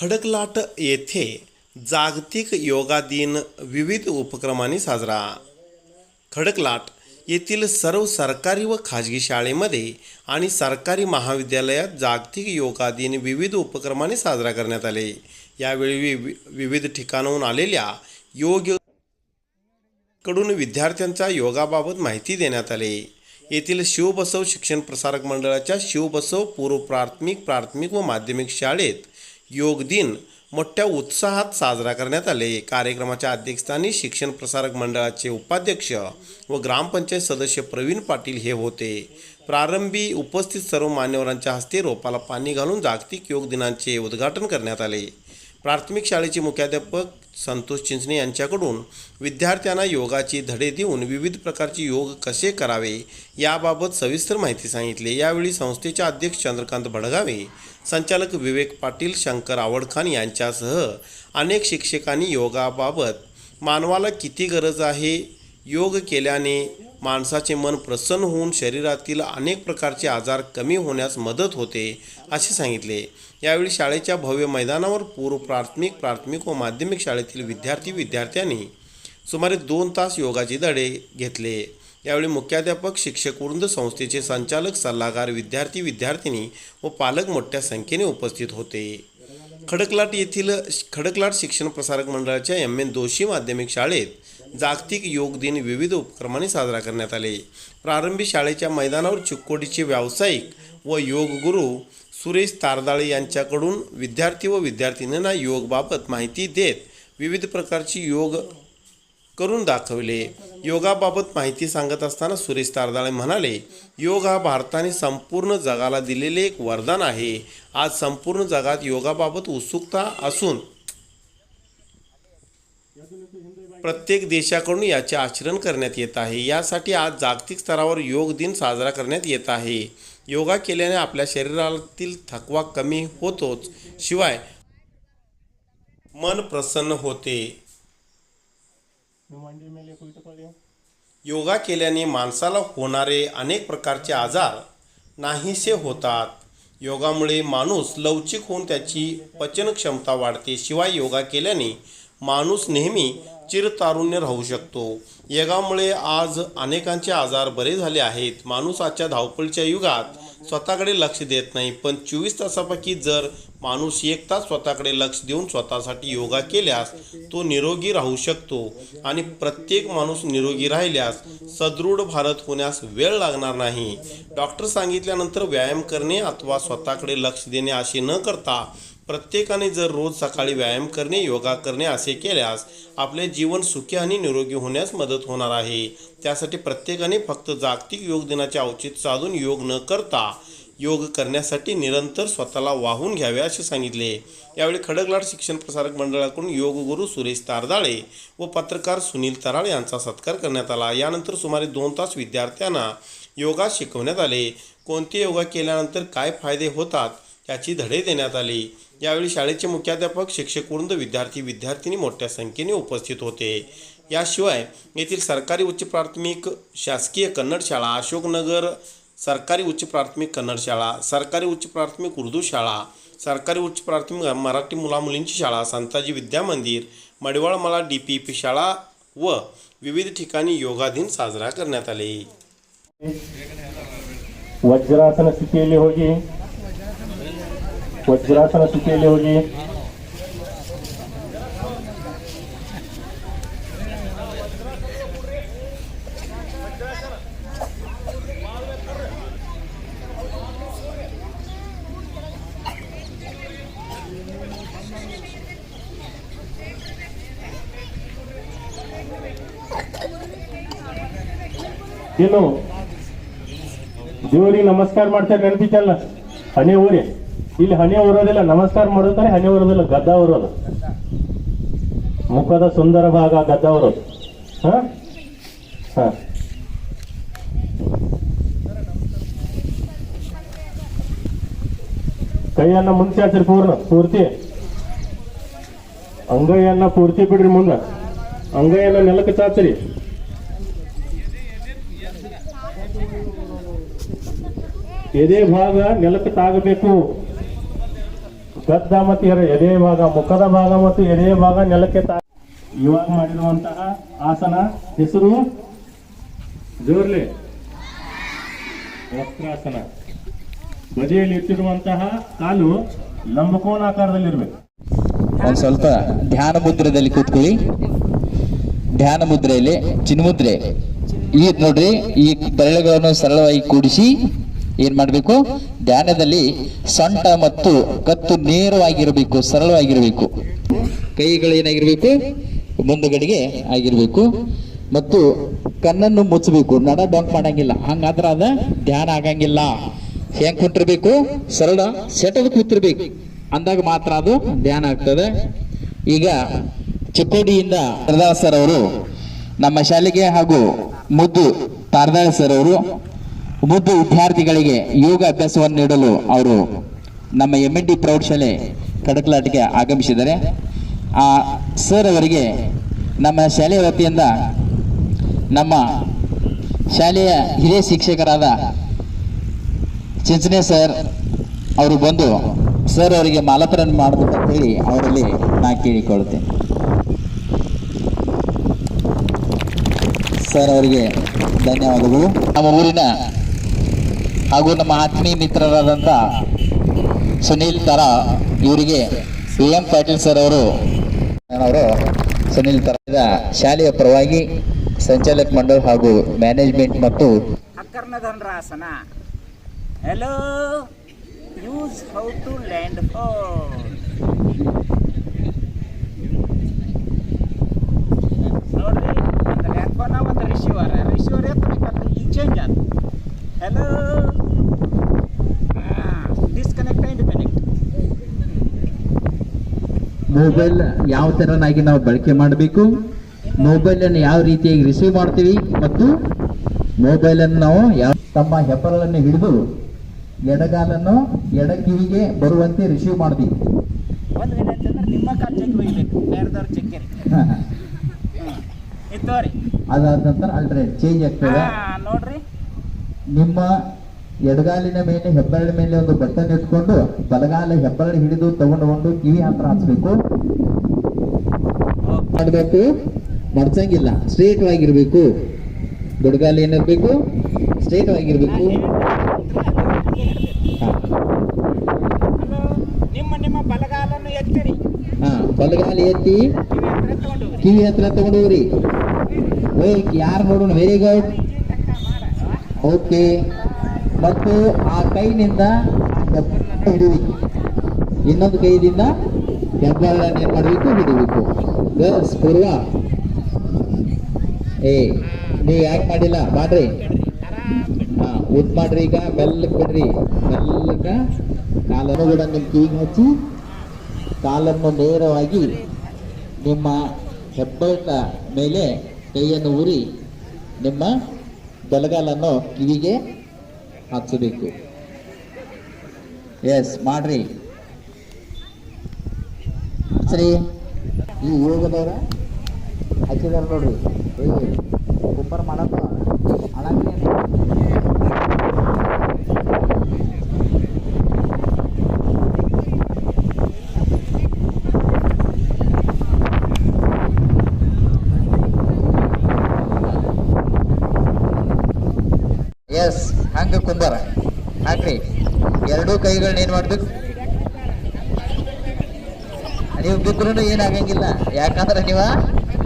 खडकलाट येथे जागतिक योगा दिन विविध उपक्रमांनी साजरा. खडकलाट येथील सर्व सरकारी व खाजगी शाळेमध्ये आणि सरकारी महाविद्यालयात जागतिक योगा दिन विविध उपक्रमांनी साजरा करण्यात आले. यावेळी विविध ठिकाणाहून आलेल्या योग कडून विद्यार्थ्यांच्या योगाबाबत माहिती देण्यात आली. येथील शिवबसव शिक्षण प्रसारक मंडळाच्या शिवबसव पूर्व प्राथमिक व माध्यमिक शाळेत योग दिन मोठ्या उत्साहात साजरा करण्यात आले. कार्यक्रमाच्या अध्यक्षस्थानी शिक्षण प्रसारक मंडळाचे उपाध्यक्ष व ग्रामपंचायत सदस्य प्रवीण पाटील हे होते. प्रारंभी उपस्थित सर्व मान्यवरांच्या हस्ते रोपाला पाणी घालून जागतिक योग दिनाचे उद्घाटन करण्यात आले. प्राथमिक शाळेचे मुख्याध्यापक संतोष चिंचणे यांच्याकडून विद्यार्थ्यांना योगाची धडे देऊन विविध प्रकारचे योग कसे करावे याबाबत सविस्तर माहिती सांगितली. यावेळी संस्थेचे अध्यक्ष चंद्रकांत भडगावे, संचालक विवेक पाटील, शंकर आवडखान यांच्यासह अनेक शिक्षकांनी योगाबाबत मानवाला किती गरज आहे, योग केल्याने माणसाचे मन प्रसन्न होऊन शरीरातील अनेक प्रकारचे आजार कमी होण्यास मदत होते असे सांगितले. यावेळी शाळेच्या भव्य मैदानावर पूर्व प्राथमिक व माध्यमिक शाळेतील विद्यार्थ्यांनी सुमारे 2 तास योगाचे धडे घेतले. यावेळी मुख्याध्यापक, शिक्षकवृंद, संस्थेचे संचालक, सल्लागार, विद्यार्थी-विद्यार्थिनी व पालक मोठ्या संख्येने उपस्थित होते. खडकलाट येथील खडकलाट शिक्षण प्रसारक मंडळाच्या एम.एन. दोशी माध्यमिक शाळेत जागतिक योग दिन विविध उपक्रमांनी साजरा करण्यात आले. प्रारंभी शाळेच्या मैदानावर चिक्कोडीचे व्यावसायिक व योग गुरु सुरेश तारदाळे यांच्याकडून विद्यार्थी व विद्यार्थिनींना योगबाबत माहिती देत विविध प्रकारची योग करून दाखवले. योगाबाबत माहिती सांगत असताना सुरेश तारदाळे म्हणाले, योग हा भारताने संपूर्ण जगाला दिलेले एक वरदान आहे. आज संपूर्ण जगात योगाबाबत उत्सुकता असून प्रत्येक देशाकडून याचे आचरण करण्यात येत आहे. यासाठी आज जागतिक स्तरावर योग दिन साजरा करण्यात येत आहे. योगा केल्याने आपल्या शरीरातील थकवा कमी होतोच, शिवाय मन प्रसन्न होते. योगा केल्याने माणसाला होणारे अनेक प्रकारचे आजार नाहीसे होतात. योगामुळे माणूस लवचिक होऊन त्याची पचन क्षमता वाढते. शिवाय योगा केल्याने माणूस नेहमी चिरतारुण्य राहू शकतो. योगामुळे आज अनेकांचे आजार बरे झाले आहेत. माणूस आजच्या धावपळीच्या युगात स्वतःकडे लक्ष देत नाही, पण 24 तासापैकी जर माणूस 1 तास स्वतःकडे लक्ष देऊन स्वतःसाठी योगा केल्यास तो निरोगी राहू शकतो. आणि प्रत्येक माणूस निरोगी राहिल्यास सदृढ भारत होण्यास वेळ लागणार नाही. डॉक्टर सांगितल्यानंतर व्यायाम करणे अथवा स्वतःकडे लक्ष देणे असे न करता प्रत्येकाने जर रोज सकाळी व्यायाम करणे, योगा करणे असे केल्यास आपले जीवन सुखी आणि निरोगी होण्यास मदत होणार आहे. त्यासाठी प्रत्येकाने फक्त जागतिक योग दिनाचे औचित्य साधून योग न करता योग करण्यासाठी निरंतर स्वतःला वाहून घ्यावे असे सांगितले. यावेळी खडकलाट शिक्षण प्रसारक मंडळाकडून योग गुरु सुरेश तारदाळे व पत्रकार सुनील तराळ यांचा सत्कार करण्यात आला. यानंतर सुमारे 2 तास विद्यार्थ्यांना योगा शिकवण्यात आले. कोणते योगा केल्यानंतर काय फायदे होतात याची धडे देण्यात आले. यावेळी शाळेचे मुख्याध्यापक, शिक्षकवृंद, विद्यार्थी-विद्यार्थिनी मोठ्या संख्येने उपस्थित होते. याशिवाय येथील सरकारी उच्च प्राथमिक शासकीय कन्नड शाळा, अशोकनगर सरकारी उच्च प्राथमिक कन्नड शाळा, सरकारी उच्च प्राथमिक उर्दू शाळा, सरकारी उच्च प्राथमिक मराठी मुलामुलींची शाळा, संताजी विद्या मंदिर, मडिवाळमला DPP शाळा व विविध ठिकाणी योगा दिन साजरा करण्यात आले. वज्रासन स्थितीಯಲ್ಲಿ ಹೋಗಿ वज्रासन स्थितीಯಲ್ಲಿ ಹೋಗಿ ಇನ್ನು ದೇವರಿಗೆ ನಮಸ್ಕಾರ ಮಾಡ್ತಾರೆ ನೆನಪಿತ್ತಲ್ಲ. ಹಣೆ ಊರಿ ಇಲ್ಲಿ ಹಣೆ ಊರೋದಿಲ್ಲ, ನಮಸ್ಕಾರ ಮಾಡೋದಾನೆ ಹಣೆ ಊರೋದಿಲ್ಲ, ಗದ್ದ ಊರೋದು. ಮುಖದ ಸುಂದರ ಭಾಗ ಗದ್ದ ಊರೋದು. ಕೈಯನ್ನ ಮುಂದೆ ಚಾಚ್ರಿ, ಪೂರ್ತಿ ಅಂಗೈಯನ್ನ ಪೂರ್ತಿ ಬಿಡ್ರಿ ಮುಂದ. ಅಂಗೈಯನ್ನ ನೆಲಕ್ಕೆ ಚಾಚ್ರಿ. ಎದೆ ಭಾಗ ನೆಲಕ್ಕೆ ತಾಗಬೇಕು. ಗದ್ದ ಮತ್ತು ಎದೆಯ ಭಾಗ, ಮುಖದ ಭಾಗ ಮತ್ತು ಎದೆಯ ಭಾಗ ನೆಲಕ್ಕೆ ಇವಾಗ ಮಾಡಿರುವಂತಹ ಆಸನ ಹೆಸರು ಜೋರ್ಲೆ ವಕ್ರಾಸನ. ಬದಿಯಲ್ಲಿ ಇಟ್ಟಿರುವಂತಹ ಕಾಲು ಲಂಬಕೋನಾಕಾರದಲ್ಲಿರ್ಬೇಕು. ಒಂದು ಸ್ವಲ್ಪ ಧ್ಯಾನ ಮುದ್ರೆಯಲ್ಲಿ ಕೂತ್ಕೊಳ್ಳಿ. ಧ್ಯಾನ ಮುದ್ರೆಯಲ್ಲಿ ಚಿನ್ಮುದ್ರೆ ಈ ನೋಡ್ರಿ, ಈ ಬೆರಳುಗಳನ್ನು ಸರಳವಾಗಿ ಕೂಡಿಸಿ ಏನ್ ಮಾಡಬೇಕು, ಧ್ಯಾನದಲ್ಲಿ ಸೊಂಟ ಮತ್ತು ಕತ್ತು ನೇರವಾಗಿರಬೇಕು, ಸರಳವಾಗಿರಬೇಕು. ಕೈಗಳು ಏನಾಗಿರ್ಬೇಕು, ಮುಂದುಗಡೆಗೆ ಆಗಿರ್ಬೇಕು ಮತ್ತು ಕಣ್ಣನ್ನು ಮುಚ್ಚಬೇಕು. ನಡ ಡೊಂಕ್ ಮಾಡಂಗಿಲ್ಲ, ಹಂಗಾದ್ರ ಅದ ಧ್ಯಾನ ಆಗಂಗಿಲ್ಲ. ಹೆಂಗ್ ಕುಂತಿರ್ಬೇಕು, ಸರಳ ಸೆಟದ ಕೂತಿರ್ಬೇಕು, ಅಂದಾಗ ಮಾತ್ರ ಅದು ಧ್ಯಾನ ಆಗ್ತದೆ. ಈಗ ಚಿಕ್ಕೋಡಿಯಿಂದ ತಾರದಾಳ ಸರ್ ಅವರು ನಮ್ಮ ಶಾಲೆಗೆ ಹಾಗೂ ಮುದ್ದು ತಾರದಾಳ ಸರ್ ಅವರು ಮುದ್ದು ವಿದ್ಯಾರ್ಥಿಗಳಿಗೆ ಯೋಗ ಅಭ್ಯಾಸವನ್ನು ನೀಡಲು ಅವರು ನಮ್ಮ MND ಪ್ರೌಢಶಾಲೆ ಕಡಕಲಾಟಿಗೆ ಆಗಮಿಸಿದ್ದಾರೆ. ಆ ಸರ್ ಅವರಿಗೆ ನಮ್ಮ ಶಾಲೆಯ ವತಿಯಿಂದ ನಮ್ಮ ಶಾಲೆಯ ಹಿರಿಯ ಶಿಕ್ಷಕರಾದ ಚಿಂಚನೆ ಸರ್ ಅವರು ಬಂದು ಸರ್ ಅವರಿಗೆ ಮಾಲಾಪರಣ ಮಾಡಬೇಕಂತ ಹೇಳಿ ಅವರಲ್ಲಿ ನಾ ಕೇಳಿಕೊಳ್ಳುತ್ತೇನೆ. ಸರ್ ಅವರಿಗೆ ಧನ್ಯವಾದಗಳು. ನಮ್ಮ ಊರಿನ ಹಾಗೂ ನಮ್ಮ ಆತ್ಮೀಯ ಮಿತ್ರರಾದಂಥ ಸುನೀಲ್ ತರ ಇವರಿಗೆ AM ಪಾಟೀಲ್ ಸರ್ ಅವರು ಸುನೀಲ್ ತರ ಶಾಲೆಯ ಪರವಾಗಿ ಸಂಚಾಲಕ ಮಂಡಳ ಹಾಗೂ ಮ್ಯಾನೇಜ್ಮೆಂಟ್ ಮತ್ತು ಅಕರ್ಣಧನುರಾಸನ. Hello, use how to land phone. ನೋಡ್ರಿ, ಒಂದು ಲ್ಯಾಂಡ್ ಫೋನ್, ಒಂದು ರಿಸೀವರ್ ಎತ್ತಬೇಕಲ್ಲ, ಈಗ ಚೇಂಜ್ ಆಯ್ತು. Hello, disconnect and connect. Mobile ಯಾವ ಥರನಾಗಿ ನಾವು ಬಳಕೆ ಮಾಡಬೇಕು, ಮೊಬೈಲನ್ನು ಯಾವ ರೀತಿಯಾಗಿ ರಿಸೀವ್ ಮಾಡ್ತೀವಿ ಮತ್ತು ಮೊಬೈಲನ್ನು ನಾವು ಯಾವ ತಮ್ಮ ಹೆಬ್ಬರಳನ್ನು ಹಿಡಿದು ಎಡಗಾಲನ್ನು ಎಡ ಕಿವಿಗೆ ಬರುವಂತೆ ರಿಸೀವ್ ಮಾಡ್ತೀವಿ. ಒಂದು ವಿನಂತಿ ಅಂದ್ರೆ ನಿಮ್ಮ ಕಾಲು ಚೆಕ್ ಒಯ್ಬೇಕು, ಬೇರೆದವ್ರು ಚೆಕ್ಕಿರಿ ಇತ್ತೋರಿ. ಅದಾದ ನಂತರ ಅಲ್ಟ್ರೇಟ್ ಚೇಂಜ್ ಆಗ್ತದೆ. ನೋಡ್ರಿ, ನಿಮ್ಮ ಎಡಗಾಲಿನ ಮೇಲೆ ಹೆಬ್ಬರಳ ಮೇಲೆ ಒಂದು ಬಟನ್ ಇಟ್ಕೊಂಡು ಬಲಗಾಲ ಹೆಬ್ಬರಳ ಹಿಡಿದು ತಗೊಂಡು ಕಿವಿ ಹತ್ರ ಹಚ್ಚಬೇಕು. ಮಾಡಬೇಕು, ಮಡ್ಚಂಗಿಲ್ಲ, ಸ್ಟ್ರೇಟ್ ಆಗಿರ್ಬೇಕು. ಬಡಗಾಲ ಏನಿರ್ಬೇಕು, ಸ್ಟ್ರೇಟ್ ಆಗಿರ್ಬೇಕು. ನಿಮ್ಮ ಬಲಗಾಲನ್ನು ಎತ್ತಿರಿ. ಬಲಗಾಲ ಎತ್ತಿ ಕಿವಿ ಹತ್ರ ತಗೊಂಡು ಹೋಗ್ರಿ. ಯಾರು ನೋಡೋಣ, ವೆರಿ ಗುಡ್, ಓಕೆ. ಮತ್ತು ಆ ಕೈನಿಂದ ಹಿಡಿಬೇಕು, ಇನ್ನೊಂದು ಕೈದಿಂದ ಹೆಬ್ಬರಳನ್ನು ಏನ್ ಮಾಡಬೇಕು, ಹಿಡಿಬೇಕು. ಗರ್ಲ್ಸ್ ಪೂರ್ವ, ನೀವು ಯಾಕೆ ಮಾಡಿಲ್ಲ, ಮಾಡ್ರಿ. ಉದ್ ಮಾಡ್ರಿ. ಈಗ ಮೆಲ್ಲಕ್ ಬಿಡ್ರಿ, ಮೆಲ್ಲಕ ಕಾಲನ್ನು ಕೂಡ ನಿಮ್ಮ ಕಿವಿಗೆ ಹಚ್ಚಿ ಕಾಲನ್ನು ನೇರವಾಗಿ ನಿಮ್ಮ ಹೆಬ್ಬೆರಳ ಮೇಲೆ ಕೈಯನ್ನು ಊರಿ ನಿಮ್ಮ ಬಲಗಾಲನ್ನು ಕಿವಿಗೆ ಹಚ್ಚಬೇಕು. ಎಸ್, ಮಾಡ್ರಿ. ಸರಿ, ಈ ಯೋಗದವರ ಹಚ್ಚಿದಾರ ನೋಡ್ರಿ. ಕುಂಬರ್ ಮಾಡಪ್ಪ ಅಳಂಗ್ರಿ. ಎಸ್, ಹಂಗ ಕುಂಬರ ಹಾಕ್ರಿ. ಎರಡೂ ಕೈಗಳನ್ನ ಏನ್ ಮಾಡ್ಬೇಕು, ನೀವು ಬಿದ್ರು ಏನಾಗಂಗಿಲ್ಲ, ಯಾಕಂದ್ರೆ ನೀವ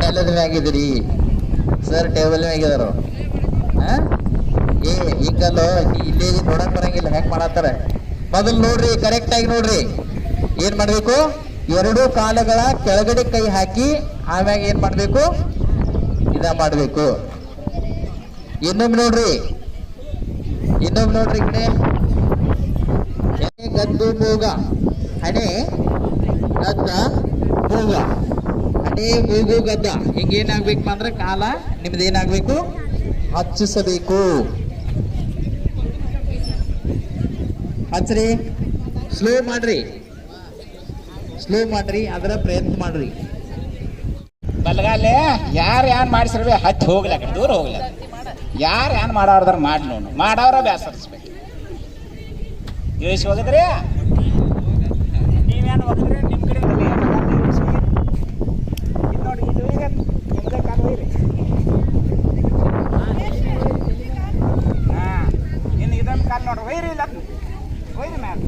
ನೆಲದ ಮ್ಯಾಗಿದ್ದೀರಿ, ಸರ್ ಟೇಬಲ್ ಮ್ಯಾಗಿದಾರು. ಹಿಂಗಲ್ಲೋ, ಇಲ್ಲಿ ನೋಡಕ್ ಬರಂಗಿಲ್ಲ, ಹೆಂಗ್ ಮಾಡತ್ತಾರ. ಮೊದಲು ನೋಡ್ರಿ, ಕರೆಕ್ಟ್ ಆಗಿ ನೋಡ್ರಿ. ಏನ್ ಮಾಡ್ಬೇಕು, ಎರಡೂ ಕಾಲುಗಳ ಕೆಳಗಡೆ ಕೈ ಹಾಕಿ ಆಮ್ಯಾಗ ಏನ್ ಮಾಡ್ಬೇಕು, ಇದ ಮಾಡ್ಬೇಕು. ಇನ್ನೊಮ್ಮೆ ನೋಡ್ರಿ, ಈ ಕಡೆ ಗದ್ದು ಮೂಗ, ಹಣೆ ಗದ್ದ ಮೂಗ, ಹಣೆ ಮೂಗು ಗದ್ದ. ಹಿಂಗೇನಾಗ್ಬೇಕಪ್ಪ ಅಂದ್ರೆ ಕಾಲ ನಿಮ್ದೇನಾಗ್ಬೇಕು, ಹಚ್ಚಿಸಬೇಕು. ಹಚ್ಚ್ರಿ, ಸ್ಲೋ ಮಾಡ್ರಿ, ಅದರ ಪ್ರಯತ್ನ ಮಾಡ್ರಿ. ಬಲಗಾಲೆ ಯಾರು ಏನ್ ಮಾಡಿಸಿರ್ಬೇ ಹಚ್ಚಿ ಹೋಗ್ಲಾಕ, ದೂರ ಹೋಗ್ಲಾಕ. ಯಾರು ಏನ್ ಮಾಡೋದ್ರ ಮಾಡಿ ನೋಡು, ಮಾಡವ್ರ ಬೇಸರಿಸ್ಬೇಕು. ಜೋಯಿಸಿ ಹೋಗಿದ್ರಿ, ಮ್ಯಾನ್ ಹೋಗಿದ್ರೆ ನಿಮ್ಮ ಕಡೆ ಇದು ನೋಡಿ ಇದು ಈಗ ನಿಮ್ಮದೇ ಕಾಲು ಒಯ್ರಿ ಹಾಂ ಇನ್ನು ಇದೊಂದು ಕಾಲು ನೋಡ್ರಿ ಒಯ್ರಿ ಇಲ್ಲ ಒಯ್ರಿ ಮ್ಯಾನ್